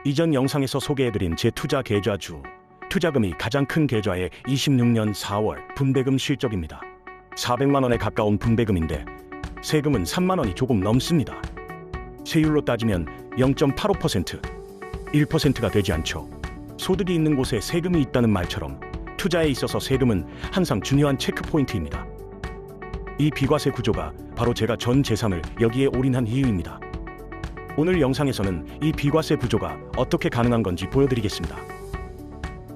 이전 영상에서 소개해드린 제 투자 계좌주, 투자금이 가장 큰 계좌의 26년 4월 분배금 실적입니다. 400만 원에 가까운 분배금인데 세금은 3만 원이 조금 넘습니다. 세율로 따지면 0.85%, 1%가 되지 않죠. 소득이 있는 곳에 세금이 있다는 말처럼 투자에 있어서 세금은 항상 중요한 체크포인트입니다. 이 비과세 구조가 바로 제가 전 재산을 여기에 올인한 이유입니다. 오늘 영상에서는 이 비과세 구조가 어떻게 가능한 건지 보여드리겠습니다.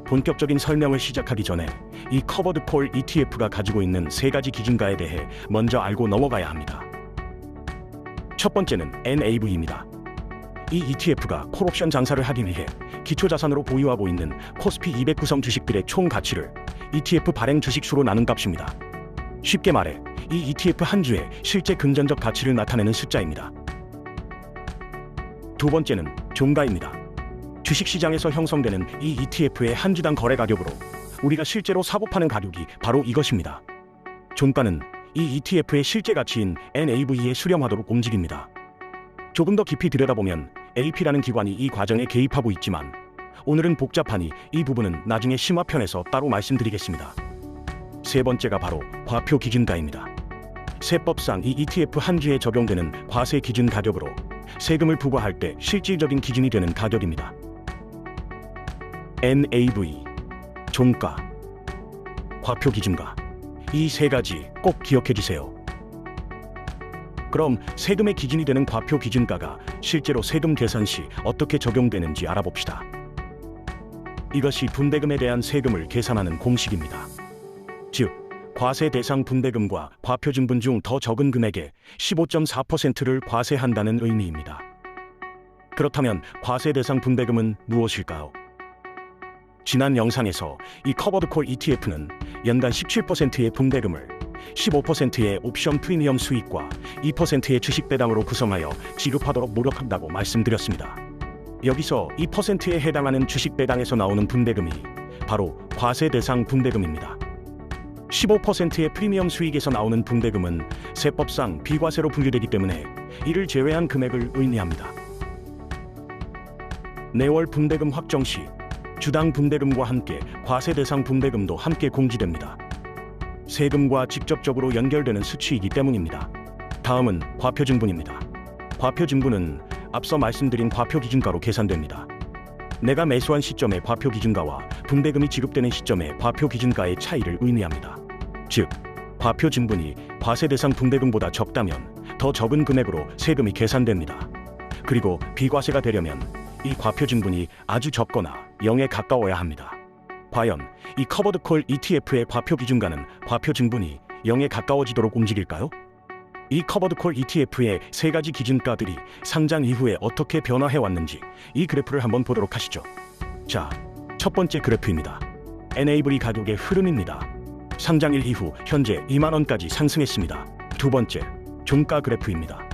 본격적인 설명을 시작하기 전에 이 커버드 콜 ETF가 가지고 있는 세 가지 기준가에 대해 먼저 알고 넘어가야 합니다. 첫 번째는 NAV입니다. 이 ETF가 콜옵션 장사를 하기 위해 기초자산으로 보유하고 있는 코스피 200 구성 주식들의 총 가치를 ETF 발행 주식 수로 나눈 값입니다. 쉽게 말해 이 ETF 한 주의 실제 금전적 가치를 나타내는 숫자입니다. 두 번째는 종가입니다. 주식시장에서 형성되는 이 ETF의 한 주당 거래 가격으로 우리가 실제로 사고 파는 가격이 바로 이것입니다. 종가는 이 ETF의 실제 가치인 NAV에 수렴하도록 움직입니다. 조금 더 깊이 들여다보면 LP라는 기관이 이 과정에 개입하고 있지만 오늘은 복잡하니 이 부분은 나중에 심화편에서 따로 말씀드리겠습니다. 세 번째가 바로 과표 기준가입니다. 세법상 이 ETF 한 주에 적용되는 과세 기준 가격으로 세금을 부과할 때 실질적인 기준이 되는 가격입니다. NAV, 종가, 과표 기준가, 이 세 가지 꼭 기억해 주세요. 그럼 세금의 기준이 되는 과표 기준가가 실제로 세금 계산 시 어떻게 적용되는지 알아봅시다. 이것이 분배금에 대한 세금을 계산하는 공식입니다. 즉, 과세 대상 분배금과 과표증분 중 더 적은 금액의 15.4%를 과세한다는 의미입니다. 그렇다면 과세 대상 분배금은 무엇일까요? 지난 영상에서 이 커버드 콜 ETF는 연간 17%의 분배금을 15%의 옵션 프리미엄 수익과 2%의 주식 배당으로 구성하여 지급하도록 노력한다고 말씀드렸습니다. 여기서 2%에 해당하는 주식 배당에서 나오는 분배금이 바로 과세 대상 분배금입니다. 15%의 프리미엄 수익에서 나오는 분배금은 세법상 비과세로 분류되기 때문에 이를 제외한 금액을 의미합니다. 매월 분배금 확정 시 주당 분배금과 함께 과세 대상 분배금도 함께 공지됩니다. 세금과 직접적으로 연결되는 수치이기 때문입니다. 다음은 과표증분입니다. 과표증분은 앞서 말씀드린 과표 기준가로 계산됩니다. 내가 매수한 시점의 과표 기준가와 분배금이 지급되는 시점의 과표 기준가의 차이를 의미합니다. 즉, 과표 증분이 과세 대상 분배금보다 적다면 더 적은 금액으로 세금이 계산됩니다. 그리고 비과세가 되려면 이 과표 증분이 아주 적거나 0에 가까워야 합니다. 과연 이 커버드 콜 ETF의 과표 기준가는 과표 증분이 0에 가까워지도록 움직일까요? 이 커버드 콜 ETF의 세 가지 기준가들이 상장 이후에 어떻게 변화해 왔는지 이 그래프를 한번 보도록 하시죠. 자, 첫 번째 그래프입니다. NAV 가격의 흐름입니다. 상장일 이후 현재 2만 원까지 상승했습니다. 두 번째, 종가 그래프입니다.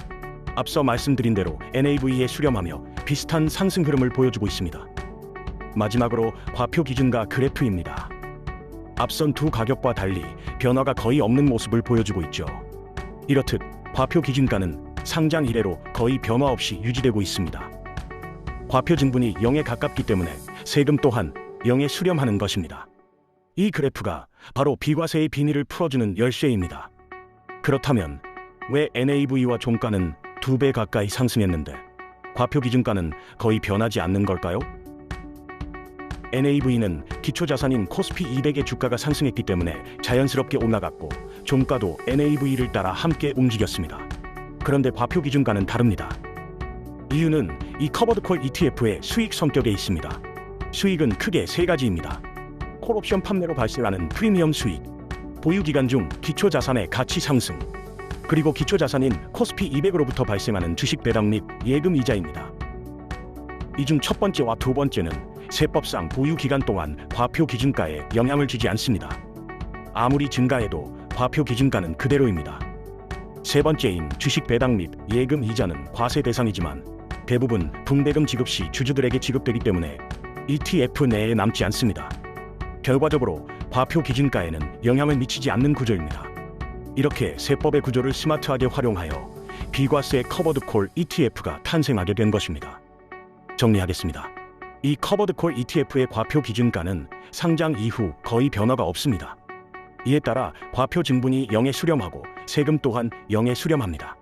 앞서 말씀드린 대로 NAV에 수렴하며 비슷한 상승 흐름을 보여주고 있습니다. 마지막으로 과표 기준가 그래프입니다. 앞선 두 가격과 달리 변화가 거의 없는 모습을 보여주고 있죠. 이렇듯 과표 기준가는 상장 이래로 거의 변화 없이 유지되고 있습니다. 과표 증분이 0에 가깝기 때문에 세금 또한 0에 수렴하는 것입니다. 이 그래프가 바로 비과세의 비닐을 풀어주는 열쇠입니다. 그렇다면 왜 NAV와 종가는 2배 가까이 상승했는데 과표 기준가는 거의 변하지 않는 걸까요? NAV는 기초자산인 코스피 200의 주가가 상승했기 때문에 자연스럽게 올라갔고 종가도 NAV를 따라 함께 움직였습니다. 그런데 과표 기준가는 다릅니다. 이유는 이 커버드 콜 ETF의 수익 성격에 있습니다. 수익은 크게 세 가지입니다. 콜옵션 판매로 발생하는 프리미엄 수익, 보유기간 중 기초자산의 가치 상승, 그리고 기초자산인 코스피 200으로부터 발생하는 주식 배당 및 예금 이자입니다. 이 중 첫 번째와 두 번째는 세법상 보유기간 동안 과표 기준가에 영향을 주지 않습니다. 아무리 증가해도 과표 기준가는 그대로입니다. 세 번째인 주식 배당 및 예금 이자는 과세 대상이지만 대부분 분배금 지급 시 주주들에게 지급되기 때문에 ETF 내에 남지 않습니다. 결과적으로 과표 기준가에는 영향을 미치지 않는 구조입니다. 이렇게 세법의 구조를 스마트하게 활용하여 비과세 커버드 콜 ETF가 탄생하게 된 것입니다. 정리하겠습니다. 이 커버드콜 ETF의 과표 기준가는 상장 이후 거의 변화가 없습니다. 이에 따라 과표 증분이 0에 수렴하고 세금 또한 0에 수렴합니다.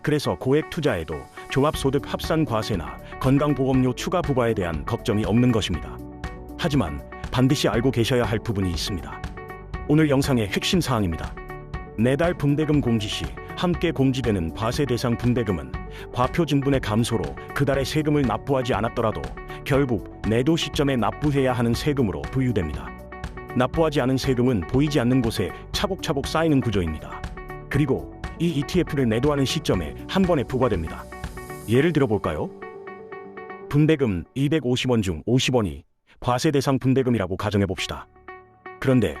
그래서 고액 투자에도 종합소득 합산 과세나 건강보험료 추가 부과에 대한 걱정이 없는 것입니다. 하지만 반드시 알고 계셔야 할 부분이 있습니다. 오늘 영상의 핵심 사항입니다. 매달 분대금 공지 시 함께 공지되는 과세 대상 분대금은 과표 증분의 감소로 그달의 세금을 납부하지 않았더라도 결국 내도 시점에 납부해야 하는 세금으로 분류됩니다. 납부하지 않은 세금은 보이지 않는 곳에 차곡차곡 쌓이는 구조입니다. 그리고 이 ETF를 내도하는 시점에 한 번에 부과됩니다. 예를 들어볼까요? 분대금 250원 중 50원이 과세 대상 분대금이라고 가정해봅시다. 그런데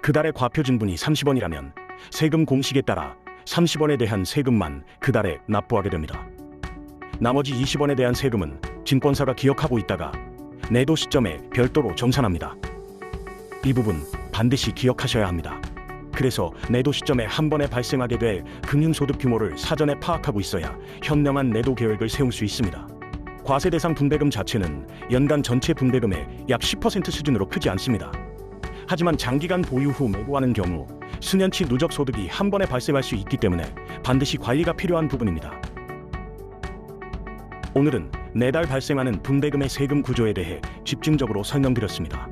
그달의 과표 증분이 30원이라면 세금 공식에 따라 30원에 대한 세금만 그달에 납부하게 됩니다. 나머지 20원에 대한 세금은 증권사가 기억하고 있다가 내도 시점에 별도로 정산합니다. 이 부분 반드시 기억하셔야 합니다. 그래서 내도 시점에 한 번에 발생하게 될 금융소득 규모를 사전에 파악하고 있어야 현명한 내도 계획을 세울 수 있습니다. 과세 대상 분대금 자체는 연간 전체 분대금의 약 10% 수준으로 크지 않습니다. 하지만 장기간 보유 후 매도하는 경우 수년치 누적 소득이 한 번에 발생할 수 있기 때문에 반드시 관리가 필요한 부분입니다. 오늘은 매달 발생하는 분대금의 세금 구조에 대해 집중적으로 설명드렸습니다.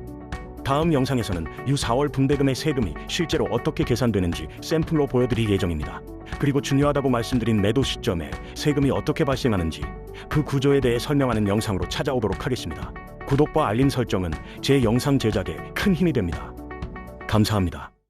다음 영상에서는 유4월 분대금의 세금이 실제로 어떻게 계산되는지 샘플로 보여드릴 예정입니다. 그리고 중요하다고 말씀드린 매도 시점에 세금이 어떻게 발생하는지 그 구조에 대해 설명하는 영상으로 찾아오도록 하겠습니다. 구독과 알림 설정은 제 영상 제작에 큰 힘이 됩니다. 감사합니다.